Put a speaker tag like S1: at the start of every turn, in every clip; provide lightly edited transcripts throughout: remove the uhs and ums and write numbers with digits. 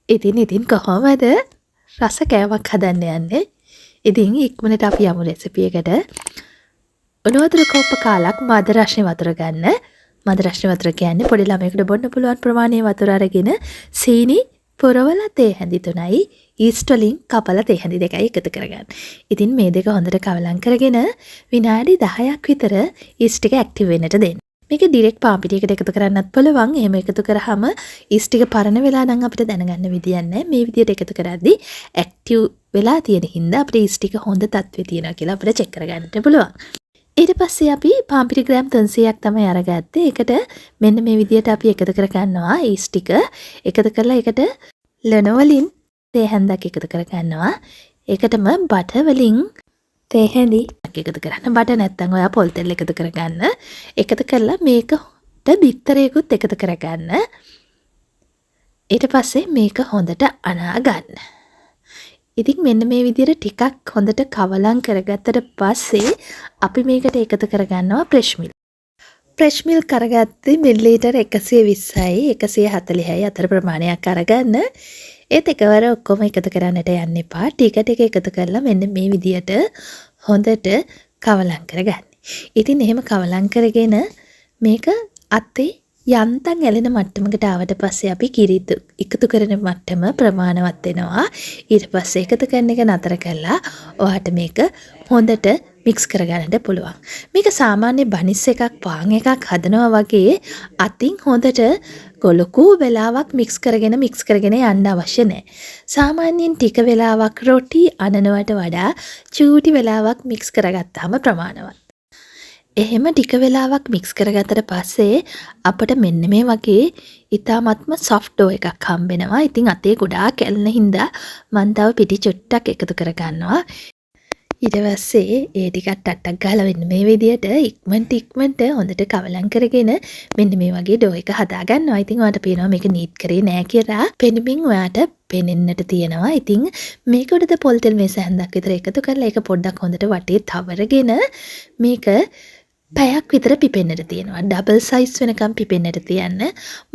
S1: ඉතින් කොහොමද රස කෑමක් හදන්න යන්නේ? ඉතින් ඉක්මනට අපි යමු රෙසිපි එකට. උණු වතුර කෝප්ප කාලක් මද රස්නේ වතුර ගන්න. මද රස්නේ වතුර කියන්නේ පොඩි ළමයෙකුට බොන්න පුළුවන් ප්‍රමාණයේ වතුර අරගෙන සීනි පුරවලා තේ හැඳි 3යි ඊස්ට් වලින් කපලා තේ හැඳි 2යි එකතු කරගන්න. ඉතින් මේ දෙක හොඳට කවලම් කරගෙන විනාඩි 10ක් විතර ඊස්ට් එක ඇක්ටිව් වෙන්නට දෙන්න. මේක ඩිරෙක්ට් පාන් පිටියකට එකතු කරන්නත් පුළුවන්. එහෙම එකතු කරාම ඊස්ට් එක පරණ වෙලා නම් අපිට දැනගන්න විදියක් නැහැ. මේ විදියට එකතු කරද්දී ඇක්ටිව් වෙලා තියෙන හින්දා අපිට ඊස්ට් එක හොඳ තත්ත්වයේ තියෙනවා කියලා අපිට චෙක් කරගන්නත් පුළුවන්. ඊට පස්සේ අපි පාන් පිටි ග්‍රෑම් 300ක් තමයි අරගත්තේ. ඒකට මෙන්න මේ විදියට අපි එකතු කර ගන්නවා ඊස්ට් ටික. එකතු කරලා ඒකට ලුණු වලින් තේ හැන්දක් එකතු කර ගන්නවා. ඒකටම බටර් වලින් තේ හැඳි එකතු කරන්න. බටර් නැත්තම් ඔයා පොල් තෙල් එකතු කරගන්න. එකතු කරලා මේකට බිත්තරයකුත් එකතු කරගන්න. ඊට පස්සේ මේක හොඳට අනා ගන්න. ඉතින් මෙන්න මේ විදිහට ටිකක් හොඳට කවලම් කරගත්තට පස්සේ අපි මේකට එකතු කරගන්නවා ෆ්‍රෙෂ් මිල්ක්. ෆ්‍රෙෂ් මිල්ක් කරගත්තේ මිලිලීටර් 120යි 140යි අතර ප්‍රමාණයක් අරගන්න. ඒත් එකවර ඔක්කොම එකතු කරන්නට යන්න එපා. ටික ටික එකතු කරලා මෙන්න මේ විදියට හොඳට කවලම් කරගන්න. ඉතින් එහෙම කවලම් කරගෙන මේක අතේ යන්තම් ඇලෙන මට්ටමකට ආවට පස්සේ අපි කිරි එකතු කරන මට්ටම ප්‍රමාණවත් වෙනවා. ඊට පස්සේ එකතු කරන එක නතර කරලා ඔයාට මේක හොඳට මික්ස් කරගන්නට පුළුවන්. මේක සාමාන්‍ය බනිස් එකක් පාන් එකක් හදනවා වගේ අතින් හොඳට ලොකු වෙලාවක් මික්ස් කරගෙන යන්න අවශ්‍ය නැහැ. සාමාන්‍යයෙන් ටික වෙලාවක් රොටි අනනවට වඩා චූටි වෙලාවක් මික්ස් කරගත්තාම ප්‍රමාණවත්. එහෙම ටික වෙලාවක් මික්ස් කරගත්තට පස්සේ අපිට මෙන්න මේ වගේ ඊටාත්ම සොෆ්ට් ඩෝ එකක් හම්බෙනවා. ඉතින් අතේ ගොඩාක් ඇලෙන හින්දා මම තව පිටි චුට්ටක් එකතු කරගන්නවා. ඊට පස්සේ ඒ ටිකක් ටට්ටක් ගහලා වෙන්න මේ විදියට ඉක්මනට හොඳට කවලම් කරගෙන මෙන්න මේ වගේ ඩෝ එක හදා ගන්නවා. ඉතින් ඔයාලට පේනවා මේක නීට් කරේ නෑ කියලා. පෙනුමින් ඔයාට පෙනෙන්නට තියෙනවා. ඉතින් මේක උඩට පොල් තෙල් මේස හැන්දක් විතර එකතු කරලා ඒක පොඩ්ඩක් හොඳට වටේ තවරගෙන මේක පැයක් විතර පිපෙන්නට තියෙනවා. ඩබල් සයිස් වෙනකම් පිපෙන්නට තියන්න.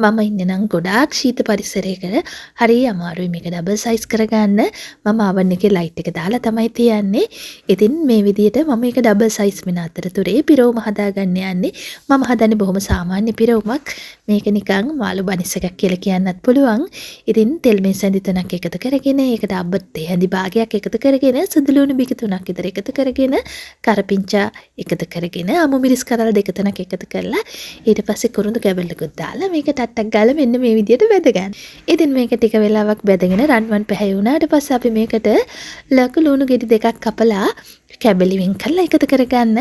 S1: මම ඉන්නේ නම් ගොඩාක් ශීත පරිසරයකට හරි අමාරුයි මේක ඩබල් සයිස් කරගන්න. මම oven එකේ ලයිට් එක දාලා තමයි තියන්නේ. ඉතින් මේ විදිහට මම මේක ඩබල් සයිස් වෙන අතරතුරේ පිරවුම හදාගන්න යන්නේ. මම හදන්නේ බොහොම සාමාන්‍ය පිරවුමක්. මේක නිකන් මාළු බනිස් එකක් කියලා කියන්නත් පුළුවන්. ඉතින් තෙල් මේස හැඳි 3ක් එකතු කරගෙන ඒකට අබ්බත් තේ හැඳි භාගයක් එකතු කරගෙන සුදු ලුණු බිකි 3ක් විතර එකතු කරගෙන කරපිංචා එකතු කරගෙන මිරිස් කරල් දෙක තුනක් එකතු කරලා ඊට පස්සේ කුරුඳු කැබල්ලකුත් දාලා මේක ටට්ටක් ගාලා මෙන්න මේ විදියට බෙද ගන්න. ඉතින් මේක ටික වෙලාවක් බෙදගෙන රන්වන් පැහැය වුණාට පස්සේ අපි මේකට ලකු ලුණු ගෙඩි දෙකක් කපලා කැබලි වෙන් කරලා එකතු කරගන්න.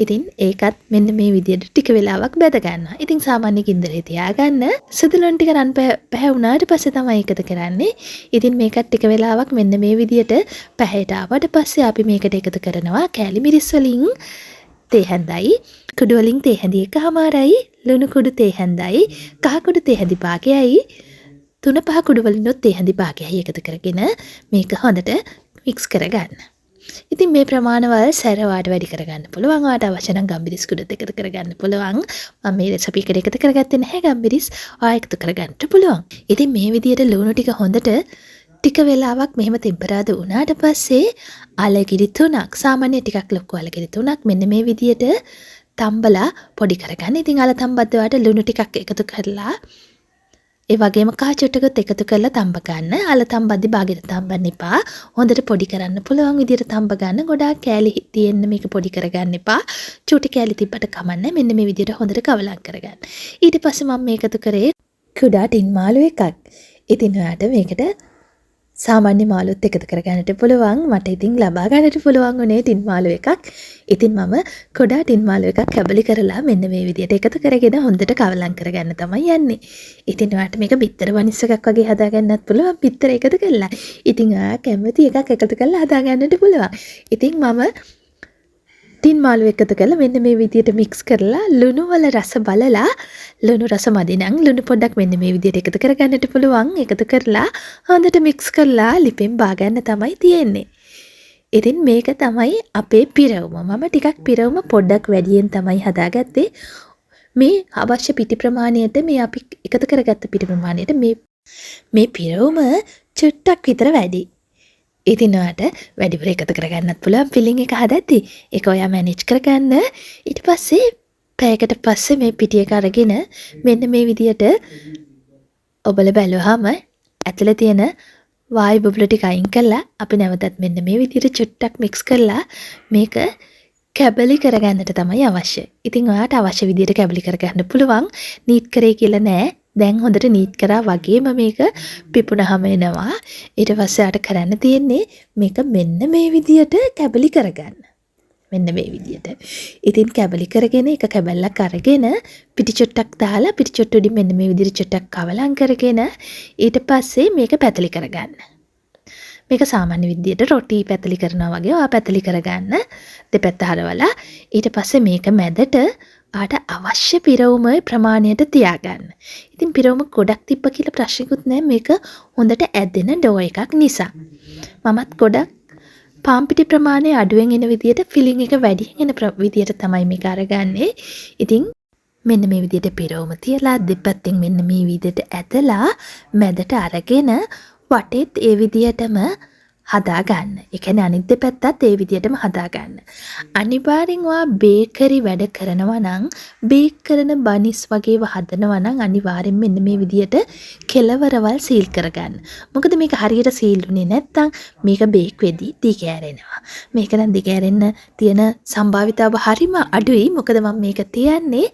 S1: ඉතින් ඒකත් මෙන්න මේ විදියට ටික වෙලාවක් බෙද ගන්නවා. ඉතින් සාමාන්‍ය ගින්දරේ තියාගන්න. සුදු ලුණු ටික රන් පැහැ වුණාට පස්සේ තමයි එකතු කරන්නේ. ඉතින් මේකත් ටික වෙලාවක් මෙන්න මේ විදියට පැහැයට ආවට පස්සේ අපි මේකට එකතු කරනවා කෑලි මිරිස් වලින් තේ හැඳයි කුඩු වලින් තේ හැඳි එකමාරයි ලුණු කුඩු තේ හැඳයි කහ කුඩු තේ හැඳි භාගයයි 3-5 කුඩු වලින්ොත් තේ හැඳි භාගයයි එකතු කරගෙන මේක හොඳට මික්ස් කරගන්න. ඉතින් මේ ප්‍රමාණවල සැර වාට වැඩි කරගන්න පුළුවන්. වාට අවශ්‍ය නම් ගම්බිරිස් කුඩුත් එකතු කරගන්න පුළුවන්. මම මේ රෙසිපි එකට එකතු කරගත්තේ නැහැ ගම්බිරිස්. ඔයා එකතු කරගන්න පුළුවන්. ඉතින් මේ විදියට ලුණු ටික හොඳට ටික වෙලාවක් මෙහෙම ටෙම්පරාදු වුණාට පස්සේ අලගිරි 3ක් සාමාන්‍ය ටිකක් ලොකු අලගිරි 3ක් මෙන්න මේ විදියට තම්බලා පොඩි කරගන්න. ඉතින් අල තම්බද්ද වාට ලුණු ටිකක් එකතු කරලා ඒ වගේම කහ චුට්ටකුත් එකතු කරලා තම්බ ගන්න. අල තම්බද්දි බාගෙට තම්බන්න එපා. හොඳට පොඩි කරන්න පුළුවන් විදියට තම්බ ගන්න. ගොඩාක් කෑලි තියෙන්න මේක පොඩි කරගන්න එපා. චුටි කෑලි තිබ්බට කමන්නේ. මෙන්න මේ විදියට හොඳට කවලම් කරගන්න. ඊට පස්සේ මම මේක එකතු කරේ කුඩා ටින් මාළු එකක්. ඉතින් ඔයාට මේකට සාමාන්‍ය මාළුත් එකතු කරගන්නට පුළුවන්. මට ඉතින් ලබා ගන්නට පුළුවන් උනේ ටින් මාළු එකක්. ඉතින් මම කොඩා ටින් මාළු එකක් කැබලි කරලා මෙන්න මේ විදියට එකතු කරගෙන හොඳට කවලම් කරගන්න තමයි යන්නේ. ඉතින් ඔයාලට මේක බිත්තර වනිස් එකක් වගේ හදාගන්නත් පුළුවන් බිත්තර එකතු කරලා. ඉතින් ඔයා කැමති එකක් එකතු කරලා හදාගන්නට පුළුවන්. ඉතින් මම ටින් මාළු එකතු කරලා මෙන්න මේ විදියට මික්ස් කරලා ලුණු වල රස බලලා ලුණු රස මදි නම් ලුණු පොඩ්ඩක් මෙන්න මේ විදියට එකතු කරගන්නට පුළුවන්. එකතු කරලා හොඳට මික්ස් කරලා ලිපෙන් බා ගන්න තමයි තියෙන්නේ. ඉතින් මේක තමයි අපේ පිරවුම. මම ටිකක් පිරවුම පොඩ්ඩක් වැඩියෙන් තමයි හදාගත්තේ. මේ අවශ්‍ය පිටි ප්‍රමාණයට මේ අපි එකතු කරගත්ත පිටි ප්‍රමාණයට මේ මේ පිරවුම චුට්ටක් විතර වැඩි. ඉතින් ඔයාට වැඩිපුර එකතු කරගන්නත් පුළුවන් ෆිලිං එක හදද්දි. ඒක ඔයා මැනේජ් කරගන්න. ඊට පස්සේ පැයකට පස්සේ මේ පිටි එක අරගෙන මෙන්න මේ විදියට ඔබල බැලුවාම ඇතුලේ තියෙන වායු බුබුලු ටික අයින් කරලා අපි නැවතත් මෙන්න මේ විදියට චුට්ටක් මික්ස් කරලා මේක කැබලි කරගන්නට තමයි අවශ්‍ය. ඉතින් ඔයාට අවශ්‍ය විදියට කැබලි කරගන්න පුළුවන්. නීට් කරේ කියලා නෑ. දැන් හොඳට නීට් කරා වගේම මේක පිපුණාම එනවා. ඊට පස්සේ ආට කරන්න තියෙන්නේ මේක මෙන්න මේ විදියට කැබලි කරගන්න. මෙන්න මේ විදියට. ඉතින් කැබලි කරගෙන එක කැබල්ලක් අරගෙන පිටි චුට්ටක් දාලා පිටි චුට්ට උඩින් මෙන්න මේ විදියට චුට්ටක් කවලම් කරගෙන ඊට පස්සේ මේක පැතලි කරගන්න. මේක සාමාන්‍ය විදියට රොටි පැතලි කරනවා වගේ ඔයා පැතලි කරගන්න. දෙපැත්ත හරවලා ඊට පස්සේ මේක මැදට ආට අවශ්‍ය පිරවුම ප්‍රමාණයට තියාගන්න. ඉතින් පිරවුම ගොඩක් තිබ්බ කියලා ප්‍රශ්නකුත් නැහැ. මේක හොඳට ඇදෙන ඩෝ එකක් නිසා. මමත් ගොඩක් පාන් පිටි ප්‍රමාණය අඩුවෙන් එන විදියට ෆිලිං එක වැඩියෙන් එන විදියට තමයි මේක අරගන්නේ. ඉතින් මෙන්න මේ විදියට පිරවුම තියලා දෙපැත්තෙන් මෙන්න මේ විදියට ඇදලා මැදට අරගෙන වටේත් ඒ විදියටම හදාගන්න. ඒ කියන්නේ අනිත් දෙපැත්තත් ඒ විදියටම හදාගන්න. අනිවාර්යෙන් ඔයා බේකරි වැඩ කරනවා නම් බේක් කරන බනිස් වගේව හදනවා නම් අනිවාර්යෙන් මෙන්න මේ විදියට කෙලවරවල් සීල් කරගන්න. මොකද මේක හරියට සීල් වුණේ නැත්නම් මේක බේක් වෙදී දිගෑරෙනවා. මේක නම් දිගෑරෙන්න තියෙන සම්භාවිතාව හරිම අඩුයි. මොකද මම මේක තියන්නේ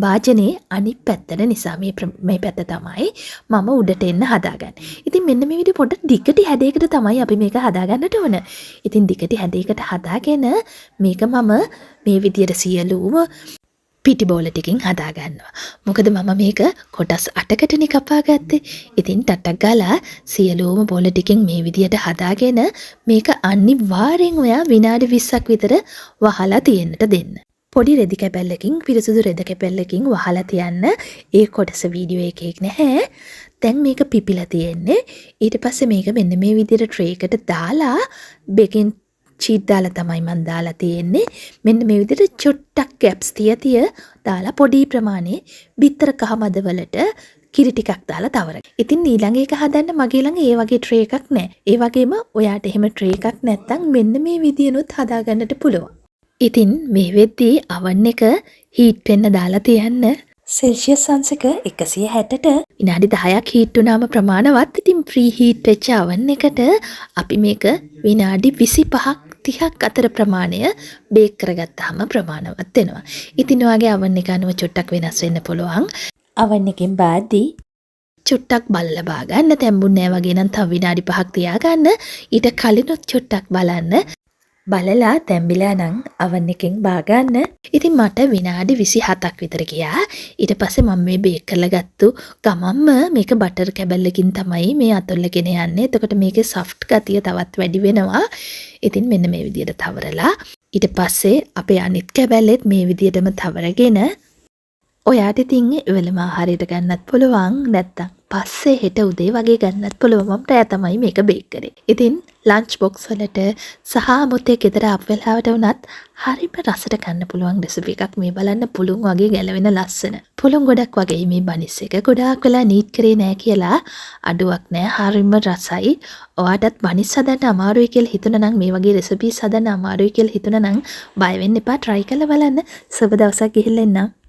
S1: වාජනේ අනිත් පැත්තට නිසා. මේ පැත්ත තමයි මම උඩට එන්න හදාගන්නේ. ඉතින් මෙන්න මේ විදිහ පොඩ්ඩක් දිගටි හැඩයකට තමයි අපි මේක හදාගන්නට ඕන. ඉතින් දිගටි හැඩයකට හදාගෙන මේක මම මේ විදියට සියලුම පිටි බෝල ටිකෙන් හදාගන්නවා. මොකද මම මේක කොටස් 8කටනේ කපා ගත්තේ. ඉතින් ටටක් ගාලා සියලුම බෝල ටිකෙන් මේ විදියට හදාගෙන මේක අනිවාර්යෙන් ඔයා විනාඩි 20ක් විතර වහලා තියෙන්නට දෙන්න. පොඩි රෙදි කැපැල්ලකින් පිරිසුදු රෙදි කැපැල්ලකින් වහලා තියන්න. ඒ කොටස වීඩියෝ එකේ නැහැ. දැන් මේක පිපිලා තියෙන්නේ. ඊට පස්සේ මේක මෙන්න මේ විදිහට ට්‍රේ එකට දාලා බේකින් චීට් දාලා තමයි මම දාලා තියෙන්නේ. මෙන්න මේ විදිහට චුට්ටක් ගැප්ස් තිය දාලා පොඩි ප්‍රමාණයේ බිත්තර කහ මද වලට කිරි ටිකක් දාලා තවරන. ඉතින් ඊළඟ එක හදන්න මගේ ළඟ ඒ වගේ ට්‍රේ එකක් නැහැ. ඒ වගේම ඔයාට එහෙම ට්‍රේ එකක් නැත්නම් මෙන්න මේ විදියනොත් හදාගන්නට පුළුවන්. ඉතින් මේ වෙද්දී අවන් එක හීට් වෙන්න දාලා තියන්න. සෙල්සියස් අංශක 160ට විනාඩි 10ක් හීට් වුණාම ප්‍රමාණවත්. ඉතින් ප්‍රී හීට් වෙච්ච අවන් එකට අපි මේක විනාඩි 25ක් 30ක් අතර ප්‍රමාණය බේක් කරගත්තාම ප්‍රමාණවත් වෙනවා. ඉතින් ඔයාගේ අවන් එක අනුව චුට්ටක් වෙනස් වෙන්න පුළුවන්. අවන් එකෙන් බාද්දී චුට්ටක් බලලා බා ගන්න. තැඹුන්නේ නැහැ වගේ නම් තව විනාඩි 5ක් තියාගන්න. ඊට කලිනුත් චුට්ටක් බලන්න. බලලා තැඹිලා නම් අවන් එකෙන් බා ගන්න. ඉතින් මට විනාඩි 27ක් විතර ගියා. ඊට පස්සේ මම මේ බේක් කරලා ගත්තු ගමම්ම මේක බටර් කැබල්ලකින් තමයි මේ අතොල්ලගෙන යන්නේ. එතකොට මේකේ සොෆ්ට් ගතිය තවත් වැඩි වෙනවා. ඉතින් මෙන්න මේ විදියට තවරලා ඊට පස්සේ අපේ අනිත් කැබල්ලෙත් මේ විදියටම තවරගෙන ඔයාට ඉතින් එවලම ආහාරයට ගන්නත් පුළුවන්. නැත්තම් පස්සේ හෙට උදේ වගේ ගන්නත් පුළුවන්. මම රෑ තමයි මේක බේක් කරේ. ඉතින් ලන්ච් බොක්ස් වලට සහ මුතේ ගෙදර අප් වෙලාවට වුණත් හරිම රසට ගන්න පුළුවන් රෙසිපි එකක්. මේ බලන්න පුළුන් වගේ ගැලවෙන ලස්සන. පුළුන් ගොඩක් වගේ මේ බනිස් එක ගොඩාක් වෙලා නීට් කරේ නෑ කියලා අඩුවක් නෑ. හරිම රසයි. ඔයාටත් බනිස් හදන්න අමාරුයි කියලා හිතුණා නම් මේ වගේ රෙසිපිස් හදන්න අමාරුයි කියලා හිතුණා නම් බය වෙන්න එපා. try කරලා බලන්න. සුබ දවසක් ගිහිල්ලා එන්න.